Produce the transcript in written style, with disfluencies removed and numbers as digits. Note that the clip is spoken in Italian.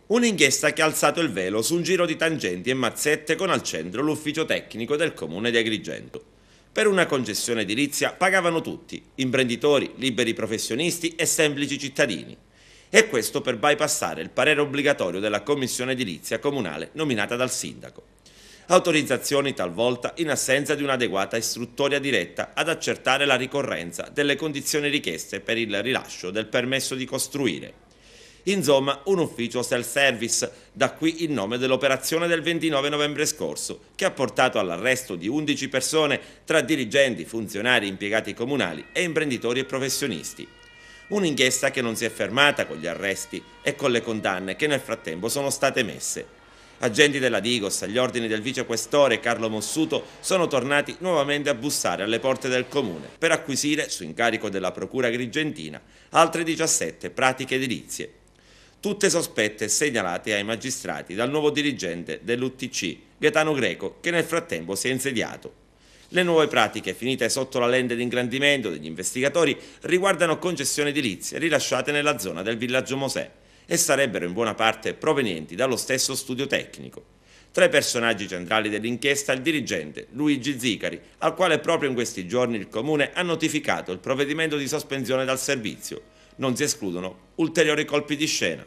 Un'inchiesta che ha alzato il velo su un giro di tangenti e mazzette con al centro l'ufficio tecnico del comune di Agrigento. Per una concessione edilizia pagavano tutti, imprenditori, liberi professionisti e semplici cittadini. E questo per bypassare il parere obbligatorio della commissione edilizia comunale nominata dal sindaco. Autorizzazioni talvolta in assenza di un'adeguata istruttoria diretta ad accertare la ricorrenza delle condizioni richieste per il rilascio del permesso di costruire. Insomma, un ufficio self-service, da qui il nome dell'operazione del 29 novembre scorso, che ha portato all'arresto di 11 persone tra dirigenti, funzionari, impiegati comunali e imprenditori e professionisti. Un'inchiesta che non si è fermata con gli arresti e con le condanne che nel frattempo sono state emesse. Agenti della Digos, agli ordini del vicequestore Carlo Mossuto, sono tornati nuovamente a bussare alle porte del comune per acquisire, su incarico della procura agrigentina, altre 17 pratiche edilizie. Tutte sospette e segnalate ai magistrati dal nuovo dirigente dell'UTC, Gaetano Greco, che nel frattempo si è insediato. Le nuove pratiche, finite sotto la lente di ingrandimento degli investigatori, riguardano concessioni edilizie rilasciate nella zona del villaggio Mosè e sarebbero in buona parte provenienti dallo stesso studio tecnico. Tra i personaggi centrali dell'inchiesta il dirigente Luigi Zicari, al quale proprio in questi giorni il comune ha notificato il provvedimento di sospensione dal servizio. Non si escludono ulteriori colpi di scena.